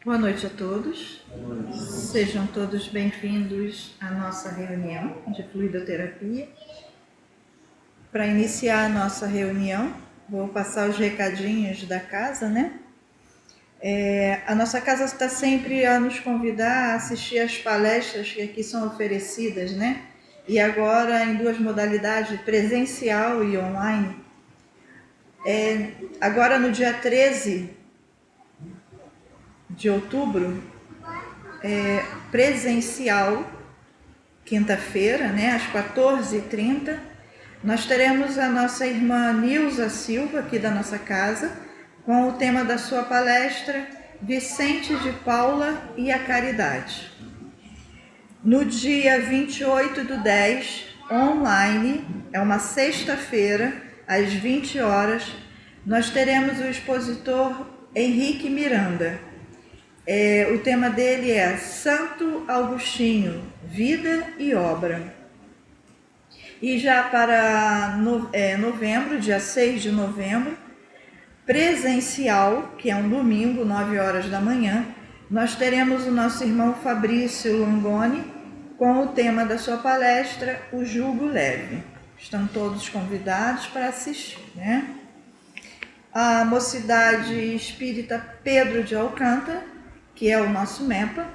Boa noite a todos. Sejam todos bem-vindos à nossa reunião de fluidoterapia. Para iniciar a nossa reunião, vou passar os recadinhos da casa, né? A nossa casa está sempre a nos convidar a assistir às palestras que aqui são oferecidas, né? E agora em duas modalidades, presencial e online. Agora no dia 13 de outubro, presencial, quinta-feira, né, às 14h30, nós teremos a nossa irmã Nilza Silva, aqui da nossa casa, com o tema da sua palestra, Vicente de Paula e a Caridade. No dia 28/10, online, é uma sexta-feira, às 20 horas, nós teremos o expositor Henrique Miranda. O tema dele é Santo Agostinho, Vida e Obra. E já para novembro, dia 6 de novembro, presencial, que é um domingo, 9 horas da manhã, nós teremos o nosso irmão Fabrício Longoni com o tema da sua palestra, O Jugo Leve. Estão todos convidados para assistir, né? A Mocidade Espírita Pedro de Alcântara, que é o nosso MEPA,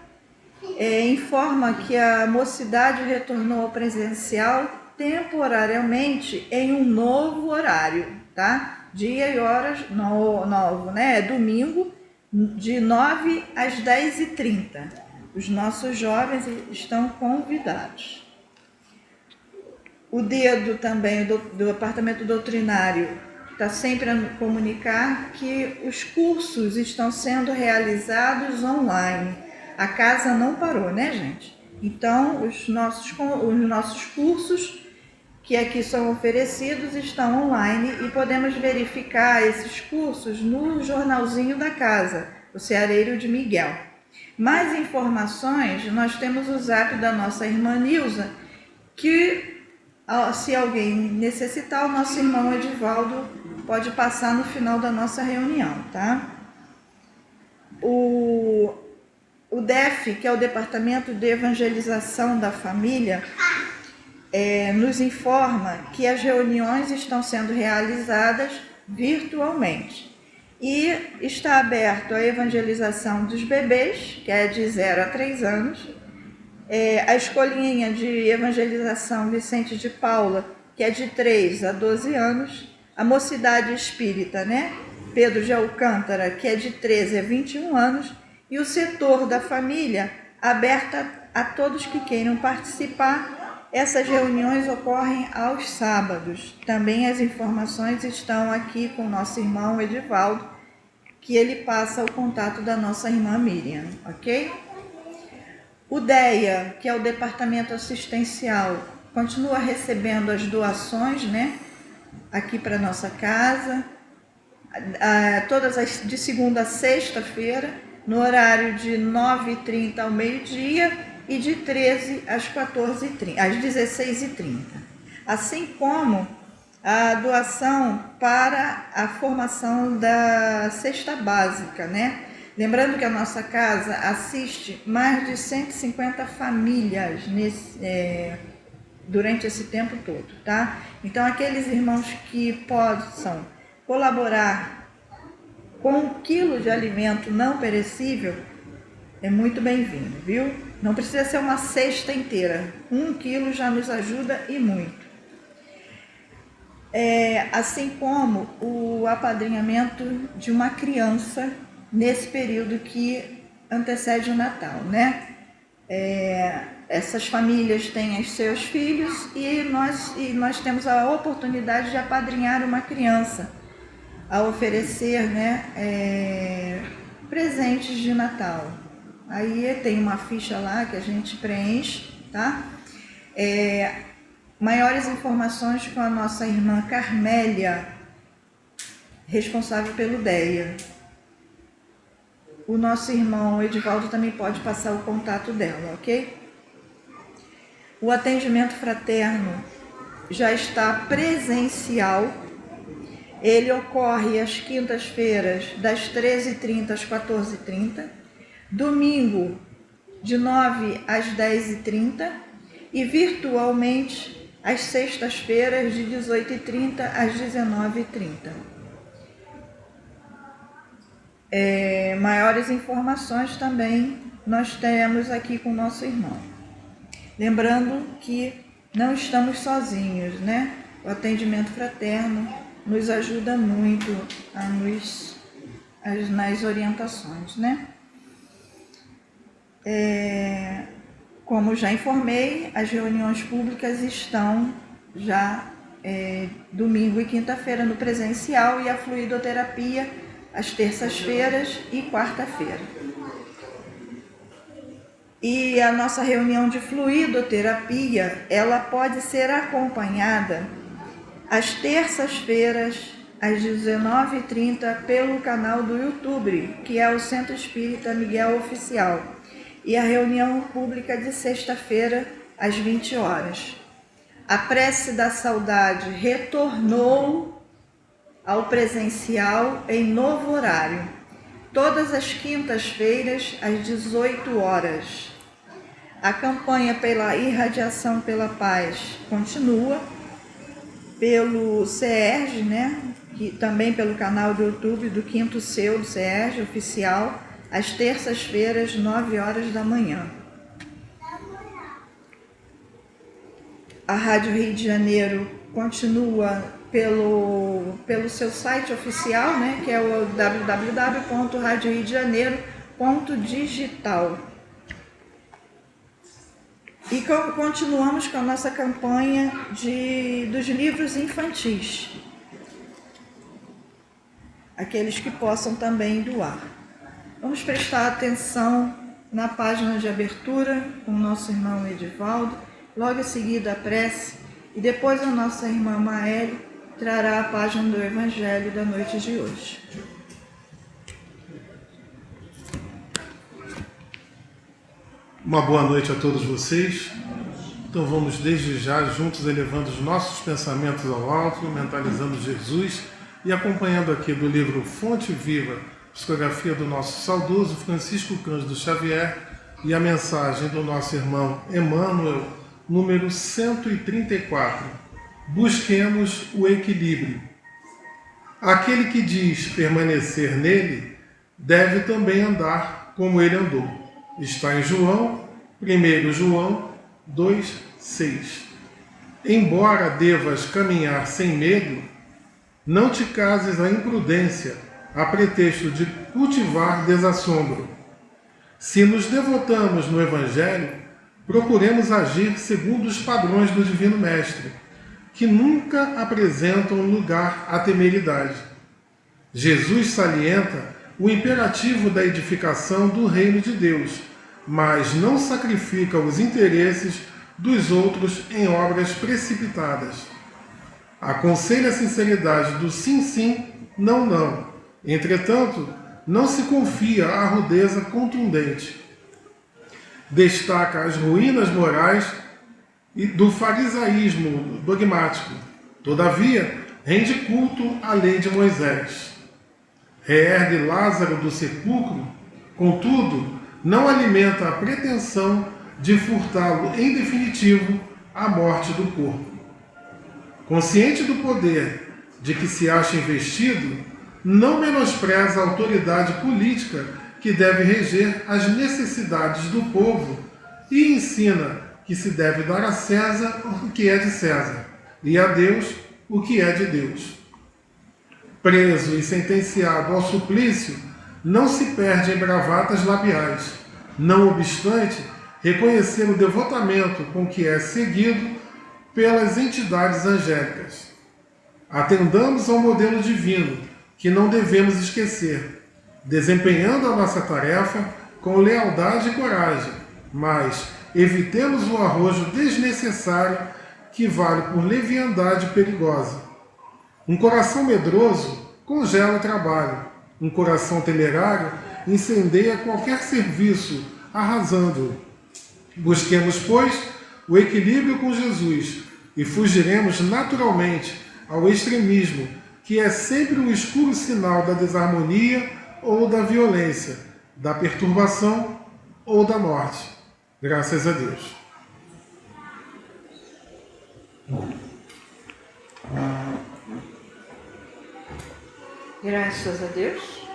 informa que a mocidade retornou ao presencial temporariamente em um novo horário, tá? Dia e horas novo, né? É domingo, de 9 às 10h30. Os nossos jovens estão convidados. O dedo também do Departamento Doutrinário está sempre a comunicar que os cursos estão sendo realizados online. A casa não parou, né, gente? Então, os nossos cursos que aqui são oferecidos estão online e podemos verificar esses cursos no jornalzinho da casa, o Ceareiro de Miguel. Mais informações, nós temos o zap da nossa irmã Nilza, que se alguém necessitar, o nosso irmão Edivaldo pode passar no final da nossa reunião, tá? O DEF, que é o Departamento de Evangelização da Família, nos informa que as reuniões estão sendo realizadas virtualmente e está aberto a evangelização dos bebês, que é de 0 a 3 anos, a escolinha de evangelização Vicente de Paula, que é de 3 a 12 anos, a Mocidade Espírita, né? Pedro de Alcântara, que é de 13 a 21 anos, e o setor da família, aberta a todos que queiram participar. Essas reuniões ocorrem aos sábados. Também as informações estão aqui com o nosso irmão Edivaldo, que ele passa o contato da nossa irmã Miriam, ok? O DEA, que é o Departamento Assistencial, continua recebendo as doações, né? Aqui para nossa casa, todas de segunda a sexta-feira, no horário de 9h30 ao meio-dia e de 13 às 16h30. Assim como a doação para a formação da cesta básica, né? Lembrando que a nossa casa assiste mais de 150 famílias durante esse tempo todo, tá? Então, aqueles irmãos que possam colaborar com 1 quilo de alimento não perecível, é muito bem-vindo, viu? Não precisa ser uma cesta inteira. 1 quilo já nos ajuda e muito. Assim como o apadrinhamento de uma criança nesse período que antecede o Natal, né? Essas famílias têm os seus filhos e nós temos a oportunidade de apadrinhar uma criança, a oferecer, né, presentes de Natal. Aí tem uma ficha lá que a gente preenche, tá? Maiores informações com a nossa irmã Carmélia, responsável pelo DEA. O nosso irmão Edivaldo também pode passar o contato dela, ok? O atendimento fraterno já está presencial. Ele ocorre às quintas-feiras, das 13h30 às 14h30. domingo de 9 às 10h30 e virtualmente às sextas-feiras de 18h30 às 19h30. Maiores informações também nós temos aqui com o nosso irmão. Lembrando que não estamos sozinhos, né? O atendimento fraterno nos ajuda muito nas orientações, né? Como já informei, as reuniões públicas estão já domingo e quinta-feira no presencial e a fluidoterapia às terças-feiras e quarta-feira. E a nossa reunião de fluidoterapia, ela pode ser acompanhada às terças-feiras, às 19h30, pelo canal do YouTube, que é o Centro Espírita Miguel Oficial. E a reunião pública de sexta-feira, às 20 horas. A prece da saudade retornou ao presencial em novo horário, todas as quintas-feiras, às 18 horas. A campanha pela irradiação pela paz continua pelo CERJ, né? E também pelo canal do YouTube do Quinto Seu do CERJ Oficial, às terças-feiras, 9 horas da manhã. A Rádio Rio de Janeiro continua pelo seu site oficial, né, que é o www.radioriodejaneiro.digital. E continuamos com a nossa campanha dos livros infantis, aqueles que possam também doar. Vamos prestar atenção na página de abertura com o nosso irmão Edivaldo, logo em seguida a prece, e depois a nossa irmã Maeli trará a página do Evangelho da noite de hoje. Uma boa noite a todos vocês. Então vamos desde já juntos elevando os nossos pensamentos ao alto, mentalizando Jesus e acompanhando aqui do livro Fonte Viva, psicografia do nosso saudoso Francisco Cândido Xavier e a mensagem do nosso irmão Emmanuel, número 134. Busquemos o equilíbrio. Aquele que diz permanecer nele, deve também andar como ele andou. Está em João, 1 João 2,6. Embora devas caminhar sem medo, não te cases à imprudência, a pretexto de cultivar desassombro. Se nos devotamos no Evangelho, procuremos agir segundo os padrões do Divino Mestre, que nunca apresentam lugar à temeridade. Jesus salienta o imperativo da edificação do reino de Deus, mas não sacrifica os interesses dos outros em obras precipitadas. Aconselha a sinceridade do sim, sim, não, não. Entretanto, não se confia à rudeza contundente. Destaca as ruínas morais e do farisaísmo dogmático. Todavia, rende culto à lei de Moisés. Reergue Lázaro do sepulcro, contudo, não alimenta a pretensão de furtá-lo em definitivo à morte do corpo. Consciente do poder de que se acha investido, não menospreza a autoridade política que deve reger as necessidades do povo e ensina que se deve dar a César o que é de César e a Deus o que é de Deus. Preso e sentenciado ao suplício, não se perde em bravatas labiais, não obstante reconhecer o devotamento com que é seguido pelas entidades angélicas. Atendamos ao modelo divino, que não devemos esquecer, desempenhando a nossa tarefa com lealdade e coragem, mas evitemos o arrojo desnecessário que vale por leviandade perigosa. Um coração medroso congela o trabalho, um coração temerário incendeia qualquer serviço, arrasando-o. Busquemos, pois, o equilíbrio com Jesus e fugiremos naturalmente ao extremismo, que é sempre um escuro sinal da desarmonia ou da violência, da perturbação ou da morte. Graças a Deus. Graças a Deus,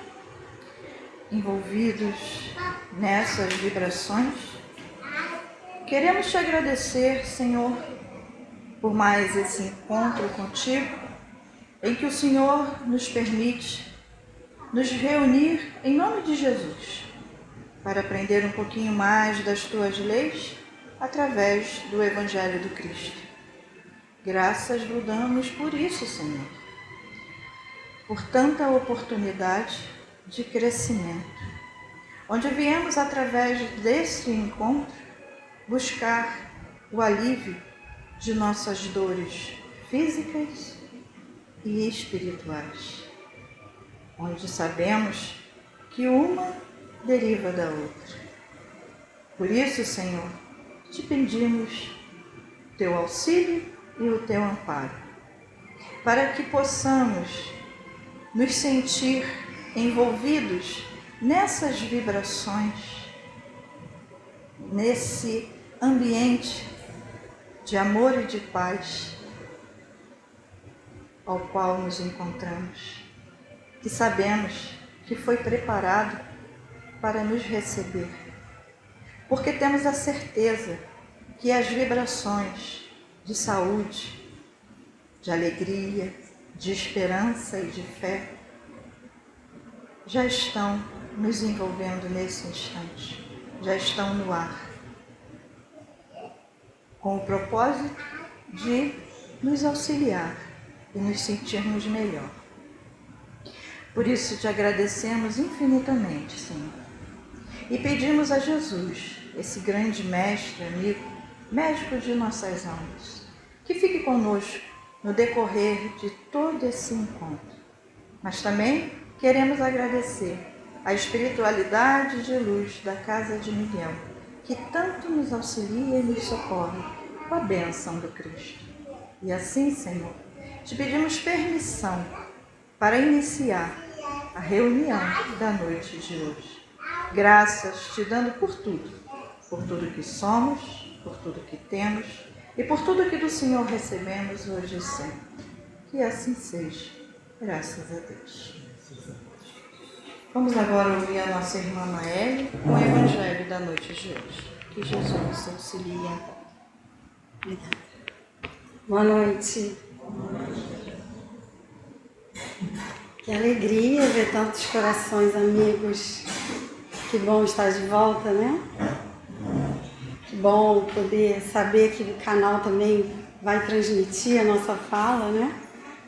envolvidos nessas vibrações, queremos te agradecer, Senhor, por mais esse encontro contigo, em que o Senhor nos permite nos reunir em nome de Jesus, para aprender um pouquinho mais das tuas leis através do Evangelho do Cristo. Graças vos damos por isso, Senhor, por tanta oportunidade de crescimento, onde viemos através desse encontro buscar o alívio de nossas dores físicas e espirituais, onde sabemos que uma deriva da outra. Por isso, Senhor, te pedimos teu auxílio e o teu amparo, para que possamos nos sentir envolvidos nessas vibrações, nesse ambiente de amor e de paz ao qual nos encontramos, que sabemos que foi preparado para nos receber, porque temos a certeza que as vibrações de saúde, de alegria, de esperança e de fé já estão nos envolvendo nesse instante, já estão no ar, com o propósito de nos auxiliar e nos sentirmos melhor. Por isso te agradecemos infinitamente, Senhor, e pedimos a Jesus, esse grande mestre, amigo, médico de nossas almas, que fique conosco no decorrer de todo esse encontro. Mas também queremos agradecer a espiritualidade de luz da Casa de Miguel, que tanto nos auxilia e nos socorre com a bênção do Cristo. E assim, Senhor, te pedimos permissão para iniciar a reunião da noite de hoje. Graças te dando por tudo que somos, por tudo que temos e por tudo que do Senhor recebemos hoje e sempre. Que assim seja, graças a Deus. Vamos agora ouvir a nossa irmã Maeli com o Evangelho da noite de hoje. Que Jesus nos auxilie. Obrigada. Boa noite. Que alegria ver tantos corações amigos. Que bom estar de volta, né? Que bom poder saber que o canal também vai transmitir a nossa fala, né?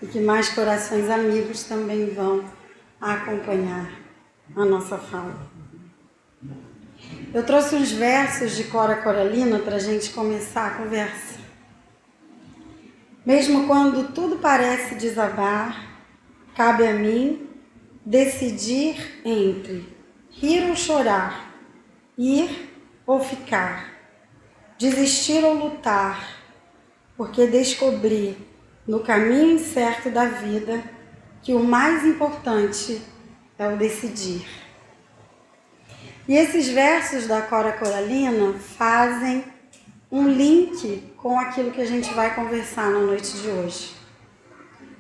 E que mais corações amigos também vão acompanhar a nossa fala. Eu trouxe uns versos de Cora Coralina para a gente começar a conversa. Mesmo quando tudo parece desabar, cabe a mim decidir entre rir ou chorar, ir ou ficar, desistir ou lutar, porque descobri no caminho incerto da vida que o mais importante é o decidir. E esses versos da Cora Coralina fazem um link com aquilo que a gente vai conversar na noite de hoje.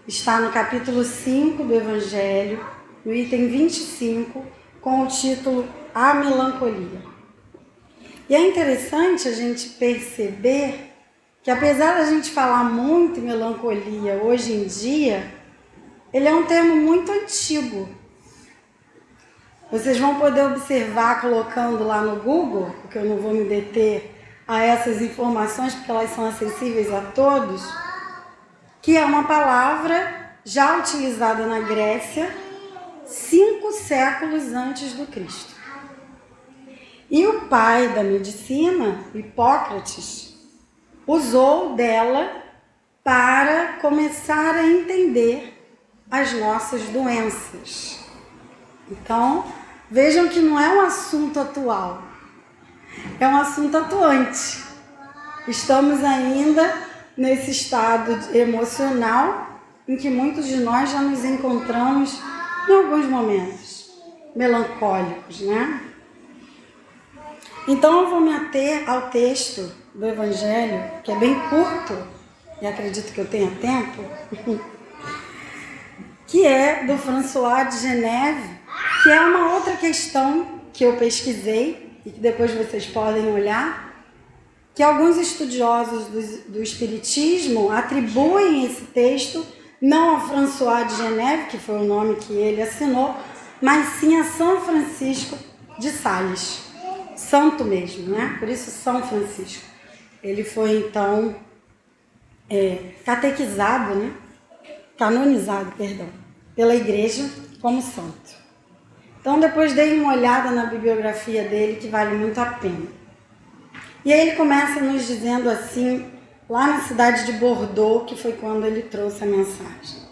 Está no capítulo 5 do Evangelho, no item 25, com o título A Melancolia. E é interessante a gente perceber que, apesar da gente falar muito em melancolia hoje em dia, ele é um termo muito antigo. Vocês vão poder observar colocando lá no Google, porque eu não vou me deter a essas informações, porque elas são acessíveis a todos, que é uma palavra já utilizada na Grécia 5 séculos antes do Cristo. E o pai da medicina, Hipócrates, usou dela para começar a entender as nossas doenças. Então, vejam que não é um assunto atual, é um assunto atuante. Estamos ainda nesse estado emocional em que muitos de nós já nos encontramos em alguns momentos melancólicos, né? Então eu vou me ater ao texto do Evangelho, que é bem curto, e acredito que eu tenha tempo, que é do François de Geneve, que é uma outra questão que eu pesquisei e que depois vocês podem olhar, que alguns estudiosos do Espiritismo atribuem esse texto não a François de Geneve, que foi o nome que ele assinou, mas sim a São Francisco de Sales, santo mesmo, né? Por isso São Francisco. Ele foi então catequizado, né? Canonizado, perdão, pela Igreja como santo. Então depois dei uma olhada na bibliografia dele, que vale muito a pena. E aí ele começa nos dizendo assim, lá na cidade de Bordeaux, que foi quando ele trouxe a mensagem.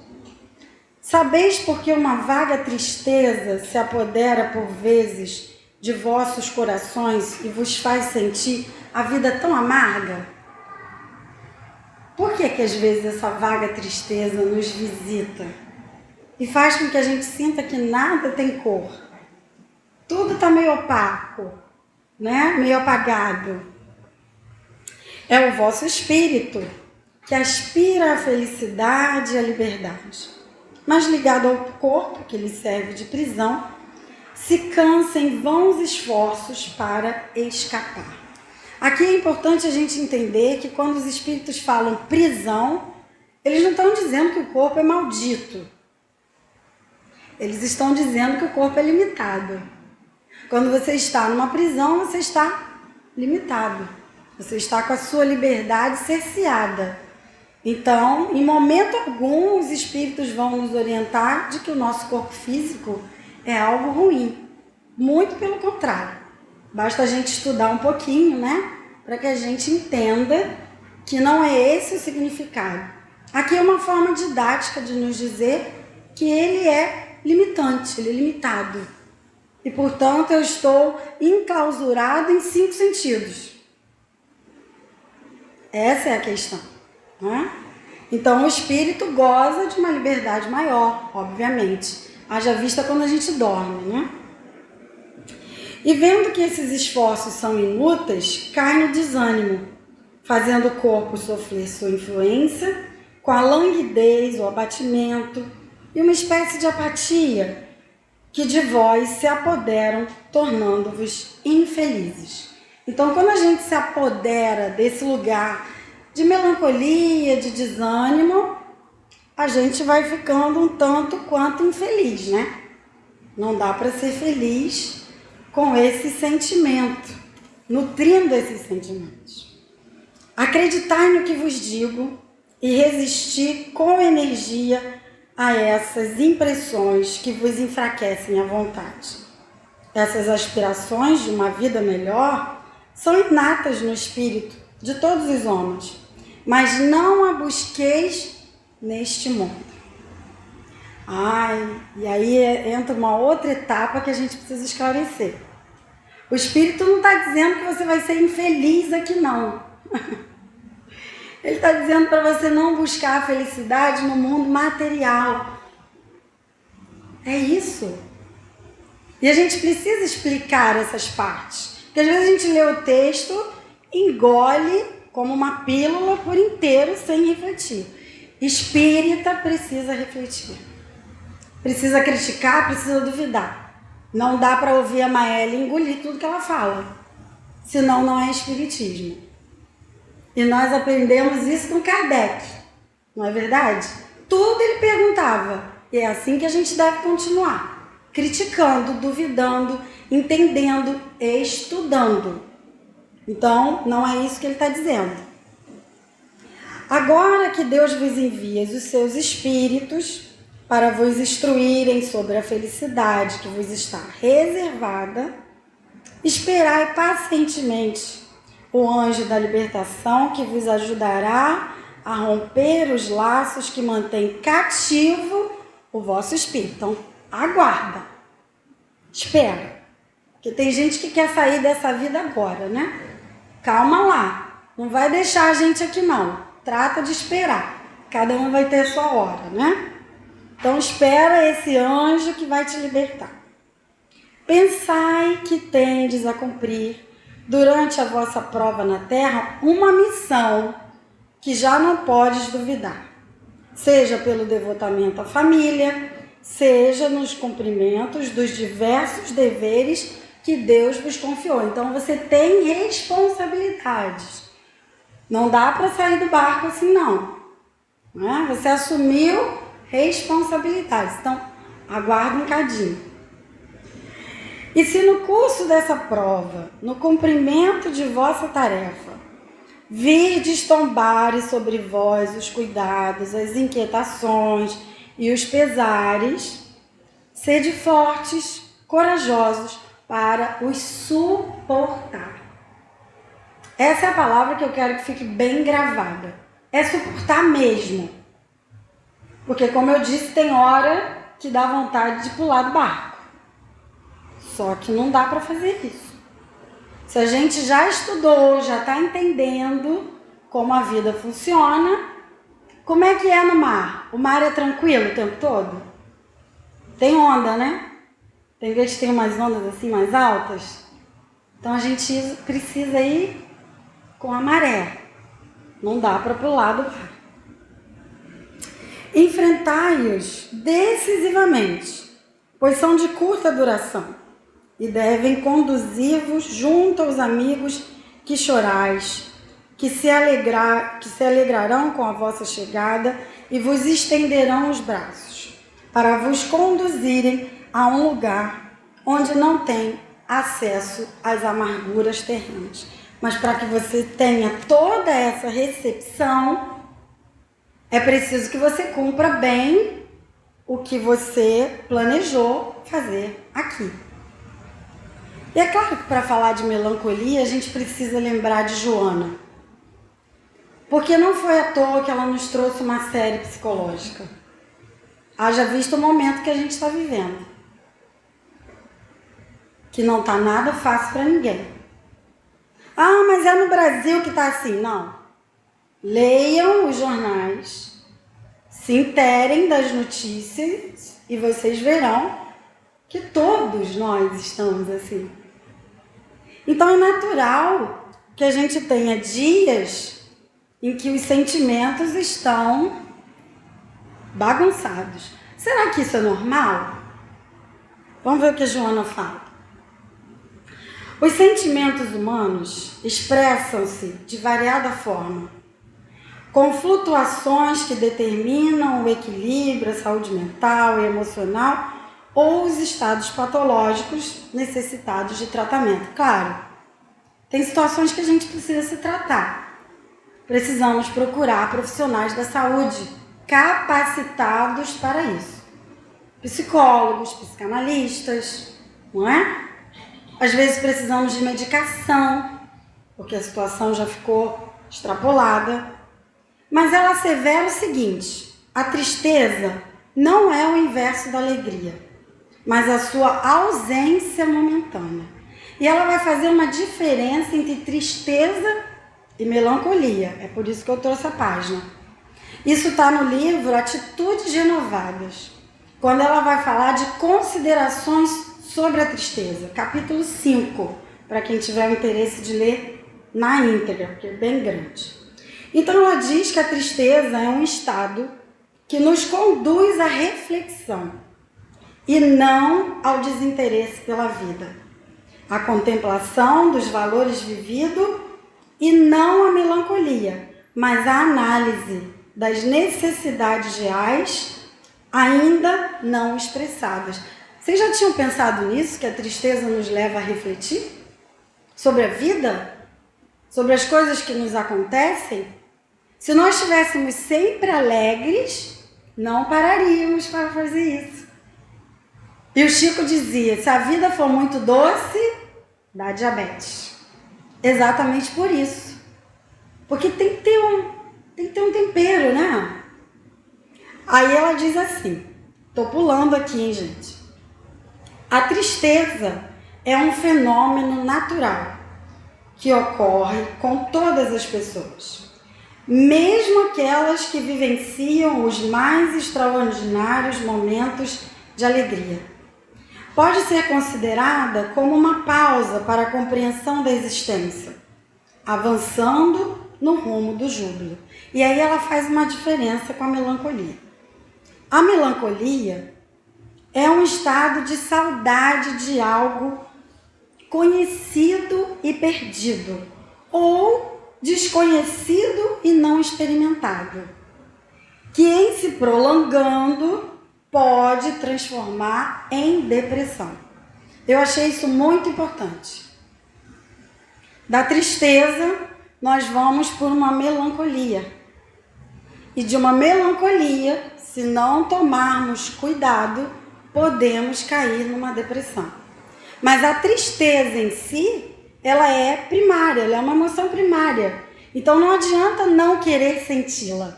Sabeis porque uma vaga tristeza se apodera por vezes de vossos corações e vos faz sentir a vida tão amarga? Por que às vezes essa vaga tristeza nos visita e faz com que a gente sinta que nada tem cor? Tudo está meio opaco, né? Meio apagado. É o vosso espírito que aspira à felicidade e à liberdade, mas ligado ao corpo que lhe serve de prisão, se cansa em vãos esforços para escapar. Aqui é importante a gente entender que quando os espíritos falam prisão, eles não estão dizendo que o corpo é maldito. Eles estão dizendo que o corpo é limitado. Quando você está numa prisão, você está limitado. Você está com a sua liberdade cerceada. Então, em momento algum, os espíritos vão nos orientar de que o nosso corpo físico é algo ruim. Muito pelo contrário. Basta a gente estudar um pouquinho, né? Para que a gente entenda que não é esse o significado. Aqui é uma forma didática de nos dizer que ele é limitante, ele é limitado. E, portanto, eu estou enclausurado em 5 sentidos. Essa é a questão, né? Então, o espírito goza de uma liberdade maior, obviamente. Haja vista quando a gente dorme, né? E vendo que esses esforços são inúteis, cai no desânimo, fazendo o corpo sofrer sua influência, com a languidez, o abatimento e uma espécie de apatia que de vós se apoderam, tornando-vos infelizes. Então, quando a gente se apodera desse lugar de melancolia, de desânimo, a gente vai ficando um tanto quanto infeliz, né? Não dá para ser feliz com esse sentimento, nutrindo esses sentimentos. Acreditai no que vos digo e resistir com energia a essas impressões que vos enfraquecem a vontade. Essas aspirações de uma vida melhor são inatas no espírito de todos os homens, mas não a busqueis neste mundo. E aí entra uma outra etapa que a gente precisa esclarecer. O espírito não está dizendo que você vai ser infeliz aqui, não. Ele está dizendo para você não buscar a felicidade no mundo material. É isso. E a gente precisa explicar essas partes. Porque às vezes a gente lê o texto, engole como uma pílula por inteiro sem refletir. Espírita precisa refletir. Precisa criticar, precisa duvidar. Não dá para ouvir a Maélia e engolir tudo que ela fala. Senão não é espiritismo. E nós aprendemos isso com Kardec. Não é verdade? Tudo ele perguntava. E é assim que a gente deve continuar. Criticando, duvidando, entendendo, estudando. Então, não é isso que ele está dizendo. Agora que Deus vos envia os seus espíritos para vos instruírem sobre a felicidade que vos está reservada, esperai pacientemente o anjo da libertação que vos ajudará a romper os laços que mantêm cativo o vosso espírito. Então, aguarda, espera, porque tem gente que quer sair dessa vida agora, né? Calma lá, não vai deixar a gente aqui não, trata de esperar, cada um vai ter sua hora, né? Então espera esse anjo que vai te libertar. Pensai que tendes a cumprir durante a vossa prova na terra, uma missão que já não podes duvidar, seja pelo devotamento à família, seja nos cumprimentos dos diversos deveres que Deus vos confiou. Então você tem responsabilidades. Não dá para sair do barco assim, não. Você assumiu responsabilidades. Então, aguarde um bocadinho. E se no curso dessa prova, no cumprimento de vossa tarefa, virdes tombar sobre vós os cuidados, as inquietações e os pesares, sede fortes, corajosos para os suportar. Essa é a palavra que eu quero que fique bem gravada. É suportar mesmo. Porque, como eu disse, tem hora que dá vontade de pular do barco. Só que não dá para fazer isso. Se a gente já estudou, já está entendendo como a vida funciona, como é que é no mar? O mar é tranquilo o tempo todo? Tem onda, né? Tem vezes que tem umas ondas assim mais altas. Então a gente precisa ir com a maré. Não dá para pular do mar. Enfrentai-os decisivamente, pois são de curta duração, e devem conduzir-vos junto aos amigos que chorais, que se alegrarão com a vossa chegada e vos estenderão os braços, para vos conduzirem a um lugar onde não tem acesso às amarguras terrenas. Mas para que você tenha toda essa recepção, é preciso que você cumpra bem o que você planejou fazer aqui. E é claro que para falar de melancolia, a gente precisa lembrar de Joana. Porque não foi à toa que ela nos trouxe uma série psicológica. Haja visto o momento que a gente está vivendo. Que não está nada fácil para ninguém. Ah, mas é no Brasil que está assim. Não. Leiam os jornais, se interem das notícias e vocês verão que todos nós estamos assim. Então é natural que a gente tenha dias em que os sentimentos estão bagunçados. Será que isso é normal? Vamos ver o que a Joana fala. Os sentimentos humanos expressam-se de variada forma, com flutuações que determinam o equilíbrio, a saúde mental e emocional ou os estados patológicos necessitados de tratamento. Claro, tem situações que a gente precisa se tratar. Precisamos procurar profissionais da saúde capacitados para isso. Psicólogos, psicanalistas, não é? Às vezes precisamos de medicação, porque a situação já ficou extrapolada. Mas ela assevera o seguinte: a tristeza não é o inverso da alegria, mas a sua ausência momentânea. E ela vai fazer uma diferença entre tristeza e melancolia. É por isso que eu trouxe a página. Isso está no livro Atitudes Renovadas, quando ela vai falar de considerações sobre a tristeza, capítulo 5, para quem tiver o interesse de ler na íntegra, porque é bem grande. Então ela diz que a tristeza é um estado que nos conduz à reflexão e não ao desinteresse pela vida, à contemplação dos valores vividos e não à melancolia, mas à análise das necessidades reais ainda não expressadas. Vocês já tinham pensado nisso, que a tristeza nos leva a refletir sobre a vida? Sobre as coisas que nos acontecem? Se nós estivéssemos sempre alegres, não pararíamos para fazer isso. E o Chico dizia, se a vida for muito doce, dá diabetes. Exatamente por isso. Porque tem que ter um tempero, né? Aí ela diz assim, tô pulando aqui, hein, gente. A tristeza é um fenômeno natural que ocorre com todas as pessoas, mesmo aquelas que vivenciam os mais extraordinários momentos de alegria. pode ser considerada como uma pausa para a compreensão da existência, avançando no rumo do júbilo. E aí ela faz uma diferença com a melancolia. A melancolia é um estado de saudade de algo conhecido e perdido, ou desconhecido e não experimentado, que em se prolongando pode transformar em depressão. Eu achei isso muito importante. Da tristeza, nós vamos por uma melancolia. E de uma melancolia, se não tomarmos cuidado, podemos cair numa depressão. Mas a tristeza em si, ela é primária, ela é uma emoção primária. Então não adianta não querer senti-la.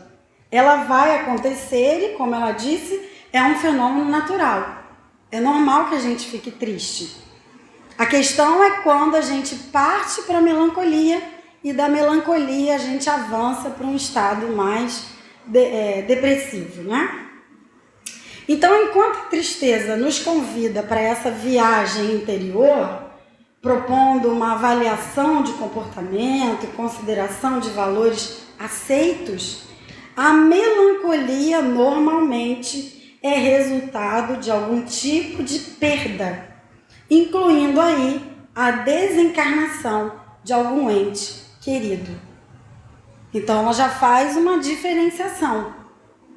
Ela vai acontecer e, como ela disse, é um fenômeno natural. É normal que a gente fique triste. A questão é quando a gente parte para a melancolia e da melancolia a gente avança para um estado mais depressivo, né? Então, enquanto a tristeza nos convida para essa viagem interior, propondo uma avaliação de comportamento e consideração de valores aceitos, a melancolia normalmente é resultado de algum tipo de perda, incluindo aí a desencarnação de algum ente querido. Então, ela já faz uma diferenciação.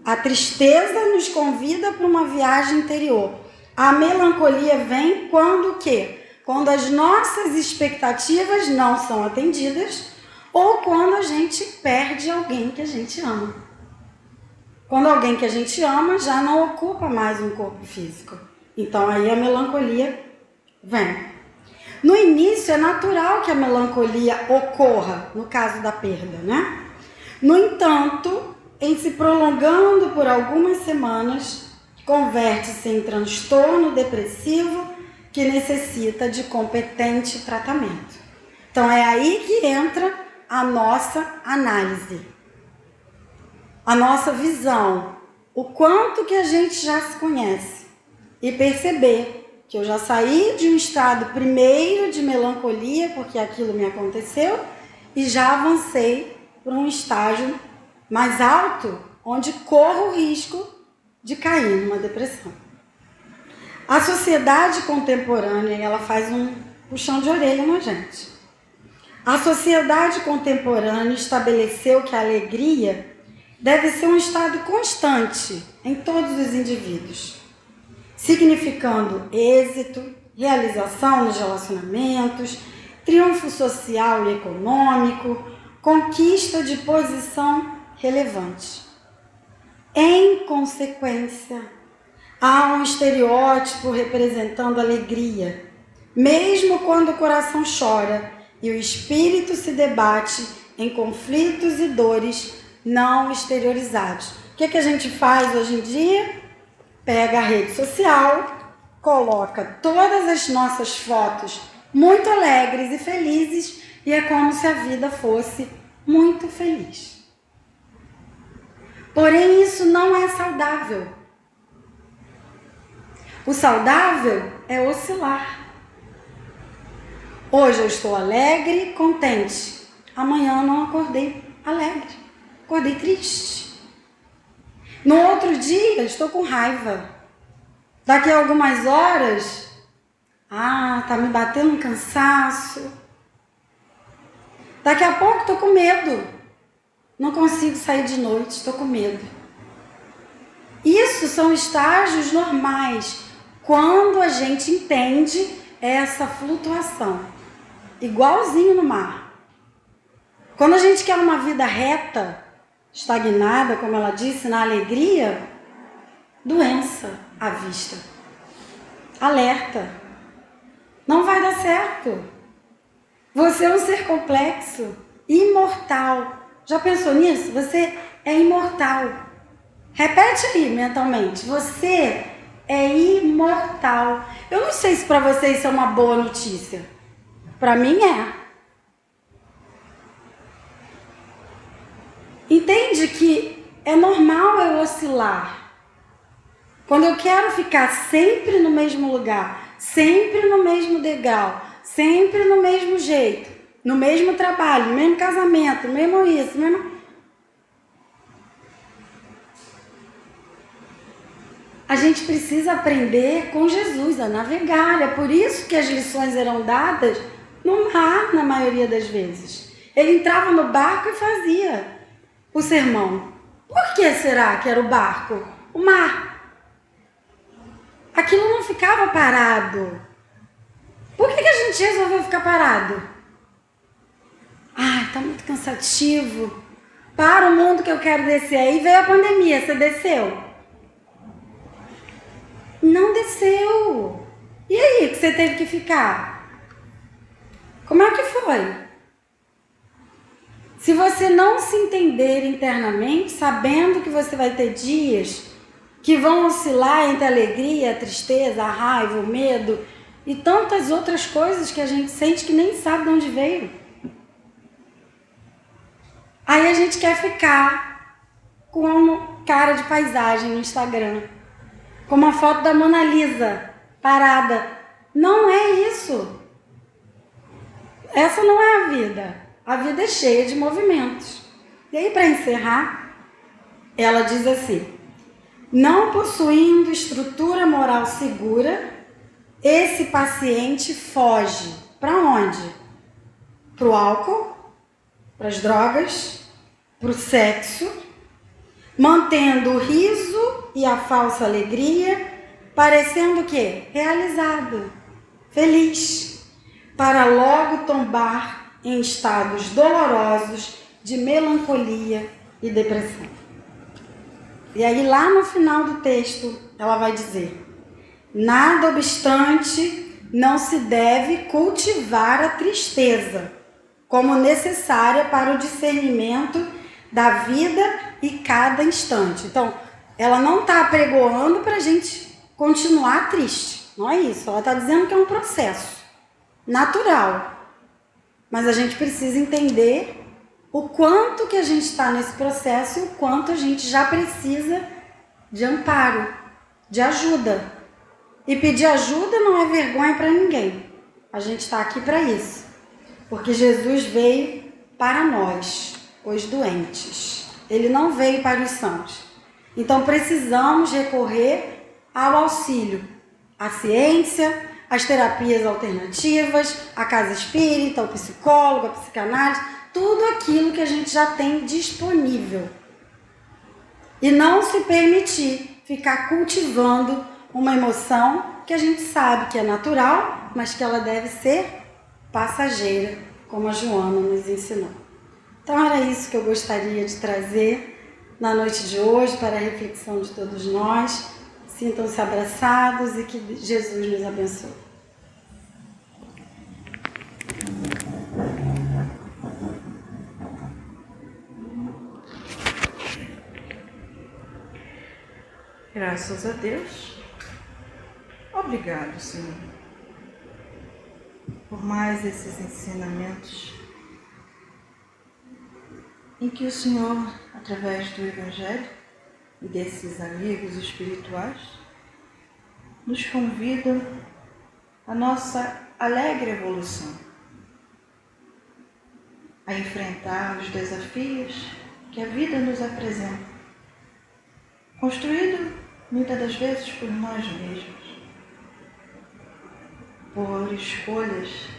A tristeza nos convida para uma viagem interior. A melancolia vem quando o quê? Quando as nossas expectativas não são atendidas ou quando a gente perde alguém que a gente ama. Quando alguém que a gente ama já não ocupa mais um corpo físico. Então aí a melancolia vem. No início é natural que a melancolia ocorra, no caso da perda, né? No entanto, em se prolongando por algumas semanas, converte-se em transtorno depressivo que necessita de competente tratamento. Então é aí que entra a nossa análise, a nossa visão, o quanto que a gente já se conhece e perceber que eu já saí de um estado primeiro de melancolia, porque aquilo me aconteceu, e já avancei para um estágio mais alto, onde corro o risco de cair numa depressão. A sociedade contemporânea, ela faz um puxão de orelha na gente. A sociedade contemporânea estabeleceu que a alegria deve ser um estado constante em todos os indivíduos, significando êxito, realização nos relacionamentos, triunfo social e econômico, conquista de posição relevante. Em consequência, há um estereótipo representando alegria, mesmo quando o coração chora e o espírito se debate em conflitos e dores não exteriorizados. O que a gente faz hoje em dia? Pega a rede social, coloca todas as nossas fotos muito alegres e felizes e é como se a vida fosse muito feliz. Porém, isso não é saudável. O saudável é oscilar. Hoje eu estou alegre, contente. Amanhã eu não acordei alegre, acordei triste. No outro dia estou com raiva. Daqui a algumas horas, tá me batendo um cansaço. Daqui a pouco estou com medo. Não consigo sair de noite, estou com medo. Isso são estágios normais, quando a gente entende essa flutuação, igualzinho no mar. Quando a gente quer uma vida reta, estagnada, como ela disse, na alegria, doença à vista. Alerta. Não vai dar certo. Você é um ser complexo, imortal. Já pensou nisso? Você é imortal. Repete aí mentalmente. Você é imortal. Eu não sei se para você isso é uma boa notícia. Para mim é. Entende que é normal eu oscilar. Quando eu quero ficar sempre no mesmo lugar, sempre no mesmo degrau, sempre no mesmo jeito, no mesmo trabalho, no mesmo casamento, mesmo isso, mesmo... A gente precisa aprender com Jesus a navegar. É por isso que as lições eram dadas no mar, na maioria das vezes. Ele entrava no barco e fazia o sermão. Por que será que era o barco? O mar. Aquilo não ficava parado. Por que a gente resolveu ficar parado? Tá muito cansativo. Para o mundo que eu quero descer. Aí veio a pandemia, você desceu? Não desceu. E aí, que você teve que ficar? Como é que foi? Se você não se entender internamente, sabendo que você vai ter dias que vão oscilar entre a alegria, a tristeza, a raiva, o medo e tantas outras coisas que a gente sente que nem sabe de onde veio. Aí a gente quer ficar com uma cara de paisagem no Instagram, com uma foto da Mona Lisa parada. Não é isso. Essa não é a vida. A vida é cheia de movimentos. E aí, para encerrar, ela diz assim: não possuindo estrutura moral segura, esse paciente foge. Para onde? Para o álcool, para as drogas, para o sexo, mantendo o riso e a falsa alegria, parecendo o quê? Realizado, feliz, para logo tombar em estados dolorosos de melancolia e depressão. E aí lá no final do texto ela vai dizer: nada obstante, não se deve cultivar a tristeza como necessária para o discernimento da vida e cada instante. Então, ela não está apregoando para a gente continuar triste. Não é isso. Ela está dizendo que é um processo natural. Mas a gente precisa entender o quanto que a gente está nesse processo e o quanto a gente já precisa de amparo, de ajuda. E pedir ajuda não é vergonha para ninguém. A gente está aqui para isso. Porque Jesus veio para nós, os doentes. Ele não veio para os sãos. Então precisamos recorrer ao auxílio, à ciência, às terapias alternativas, à casa espírita, ao psicólogo, à psicanálise, tudo aquilo que a gente já tem disponível. E não se permitir ficar cultivando uma emoção que a gente sabe que é natural, mas que ela deve ser passageira, como a Joana nos ensinou. Então era isso que eu gostaria de trazer na noite de hoje para a reflexão de todos nós. Sintam-se abraçados e que Jesus nos abençoe. Graças a Deus. Obrigado, Senhor, por mais esses ensinamentos em que o Senhor, através do Evangelho e desses amigos espirituais, nos convida à nossa alegre evolução, a enfrentar os desafios que a vida nos apresenta, construído muitas das vezes por nós mesmos, por escolhas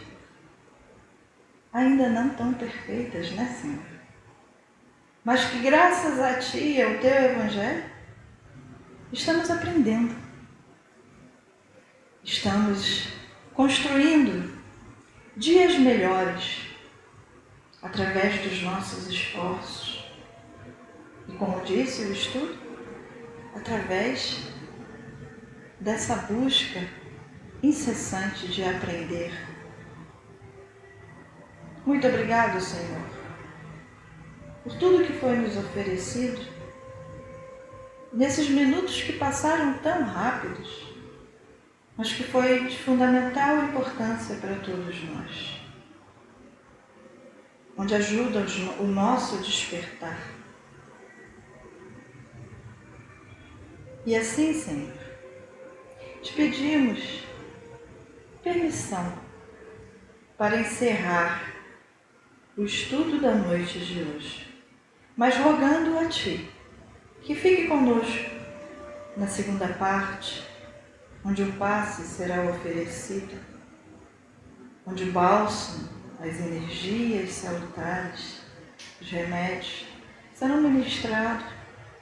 ainda não tão perfeitas, né, Senhor? Mas que graças a Ti e ao Teu Evangelho, estamos aprendendo. Estamos construindo dias melhores através dos nossos esforços. E como disse o estudo, através dessa busca incessante de aprender. Muito obrigado, Senhor, por tudo que foi nos oferecido nesses minutos que passaram tão rápidos, mas que foi de fundamental importância para todos nós, onde ajuda o nosso despertar. E assim, Senhor, te pedimos permissão para encerrar o estudo da noite de hoje, mas rogando a Ti que fique conosco na segunda parte, onde o passe será oferecido, onde o bálsamo, as energias salutares, os remédios serão ministrados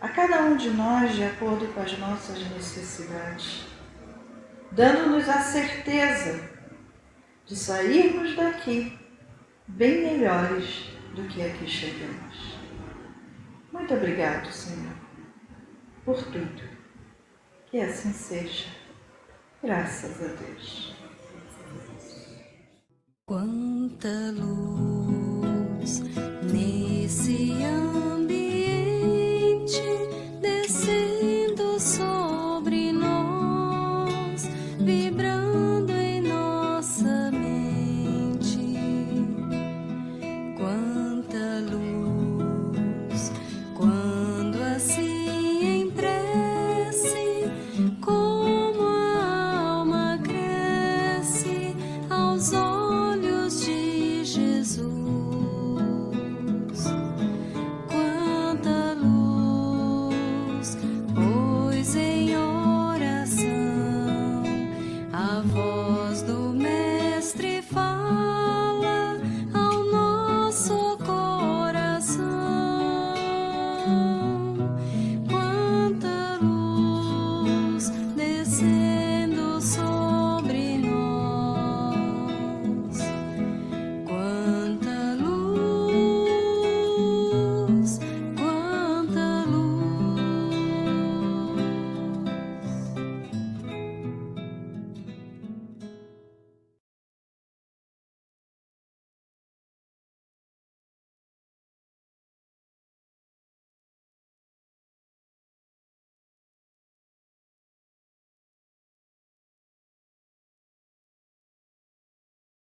a cada um de nós de acordo com as nossas necessidades, dando-nos a certeza de sairmos daqui bem melhores do que aqui chegamos. Muito obrigado, Senhor, por tudo. Que assim seja. Graças a Deus. Quanta luz nesse